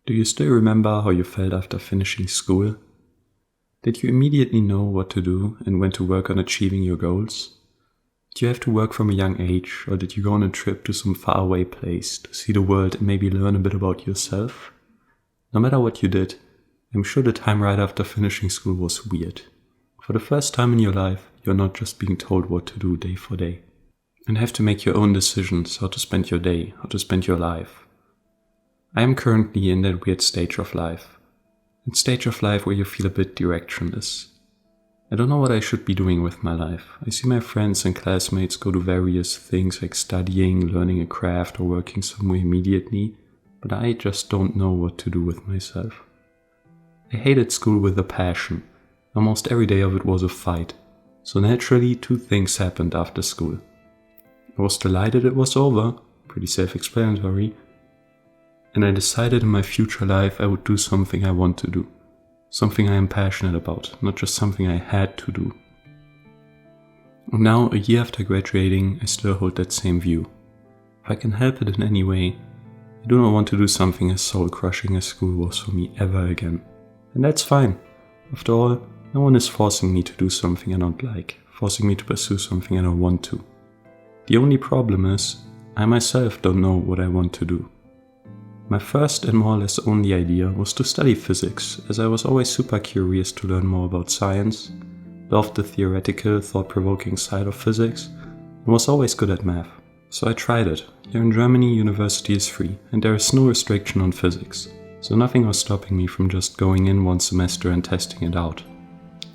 Do you still remember how you felt after finishing school? Did you immediately know what to do and when to work on achieving your goals? Did you have to work from a young age, or did you go on a trip to some faraway place to see the world and maybe learn a bit about yourself? No matter what you did, I'm sure the time right after finishing school was weird. For the first time in your life, you're not just being told what to do day for day, and have to make your own decisions how to spend your day, how to spend your life. I am currently in that weird stage of life. That stage of life where you feel a bit directionless. I don't know what I should be doing with my life. I see my friends and classmates go to various things like studying, learning a craft, or working somewhere immediately, but I just don't know what to do with myself. I hated school with a passion. Almost every day of it was a fight. So naturally, two things happened after school. I was delighted it was over, pretty self-explanatory, and I decided in my future life I would do something I want to do. Something I am passionate about, not just something I had to do. And now, a year after graduating, I still hold that same view. If I can help it in any way, I do not want to do something as soul-crushing as school was for me ever again. And that's fine. After all, no one is forcing me to do something I don't like, forcing me to pursue something I don't want to. The only problem is, I myself don't know what I want to do. My first and more or less only idea was to study physics, as I was always super curious to learn more about science, loved the theoretical, thought-provoking side of physics, and was always good at math. So I tried it. Here in Germany, university is free, and there is no restriction on physics, so nothing was stopping me from just going in one semester and testing it out.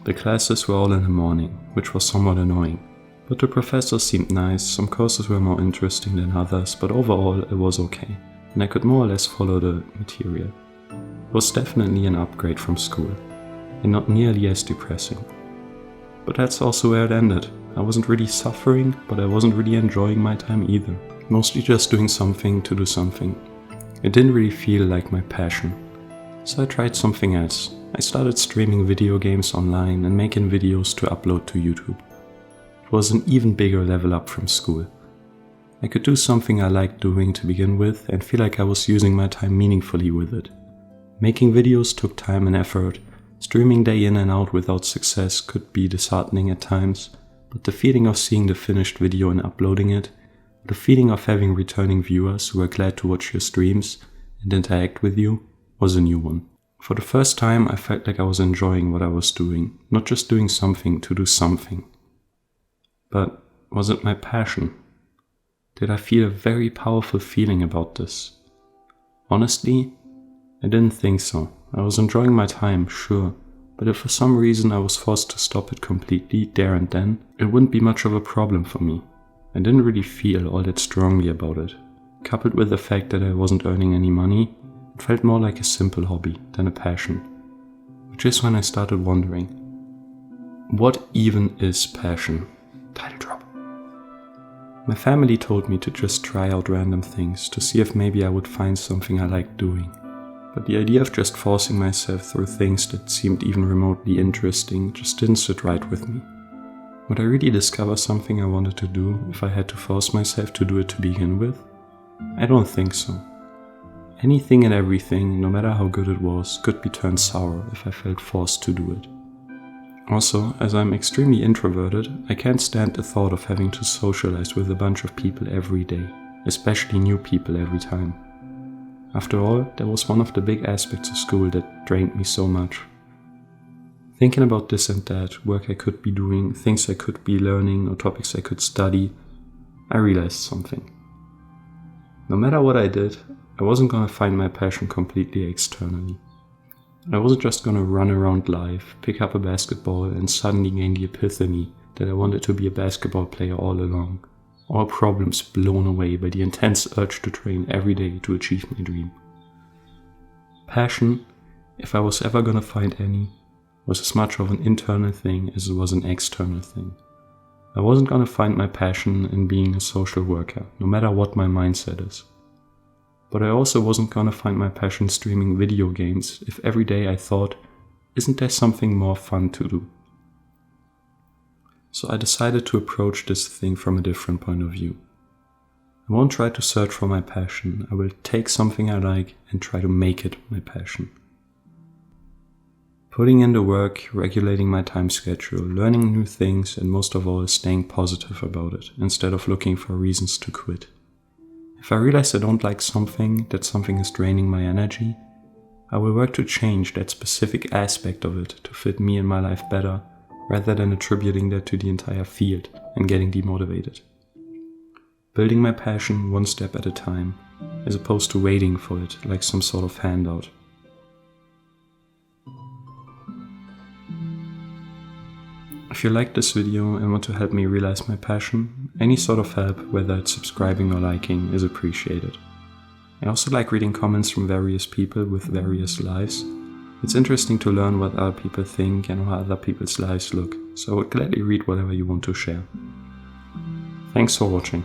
The classes were all in the morning, which was somewhat annoying, but the professors seemed nice, some courses were more interesting than others, but overall it was okay. And I could more or less follow the material. It was definitely an upgrade from school, and not nearly as depressing. But that's also where it ended. I wasn't really suffering, but I wasn't really enjoying my time either. Mostly just doing something to do something. It didn't really feel like my passion. So I tried something else. I started streaming video games online and making videos to upload to YouTube. It was an even bigger level up from school. I could do something I liked doing to begin with and feel like I was using my time meaningfully with it. Making videos took time and effort. Streaming day in and out without success could be disheartening at times, but the feeling of seeing the finished video and uploading it, the feeling of having returning viewers who are glad to watch your streams and interact with you, was a new one. For the first time, I felt like I was enjoying what I was doing, not just doing something to do something. But was it my passion? Did I feel a very powerful feeling about this? Honestly, I didn't think so. I was enjoying my time, sure, but if for some reason I was forced to stop it completely there and then, it wouldn't be much of a problem for me. I didn't really feel all that strongly about it. Coupled with the fact that I wasn't earning any money, it felt more like a simple hobby than a passion. Which is when I started wondering, what even is passion? Title drop. My family told me to just try out random things to see if maybe I would find something I liked doing. But the idea of just forcing myself through things that seemed even remotely interesting just didn't sit right with me. Would I really discover something I wanted to do if I had to force myself to do it to begin with? I don't think so. Anything and everything, no matter how good it was, could be turned sour if I felt forced to do it. Also, as I'm extremely introverted, I can't stand the thought of having to socialize with a bunch of people every day, especially new people every time. After all, that was one of the big aspects of school that drained me so much. Thinking about this and that, work I could be doing, things I could be learning, or topics I could study, I realized something. No matter what I did, I wasn't gonna find my passion completely externally. I wasn't just gonna run around life, pick up a basketball and suddenly gain the epiphany that I wanted to be a basketball player all along. All problems blown away by the intense urge to train every day to achieve my dream. Passion, if I was ever gonna find any, was as much of an internal thing as it was an external thing. I wasn't gonna find my passion in being a social worker, no matter what my mindset is. But I also wasn't gonna find my passion streaming video games if every day I thought, isn't there something more fun to do? So I decided to approach this thing from a different point of view. I won't try to search for my passion. I will take something I like and try to make it my passion. Putting in the work, regulating my time schedule, learning new things, and most of all, staying positive about it, instead of looking for reasons to quit. If I realize I don't like something, that something is draining my energy, I will work to change that specific aspect of it to fit me and my life better, rather than attributing that to the entire field and getting demotivated. Building my passion one step at a time, as opposed to waiting for it like some sort of handout. If you liked this video and want to help me realize my passion, any sort of help, whether it's subscribing or liking, is appreciated. I also like reading comments from various people with various lives. It's interesting to learn what other people think and how other people's lives look, so I would gladly read whatever you want to share. Thanks for watching.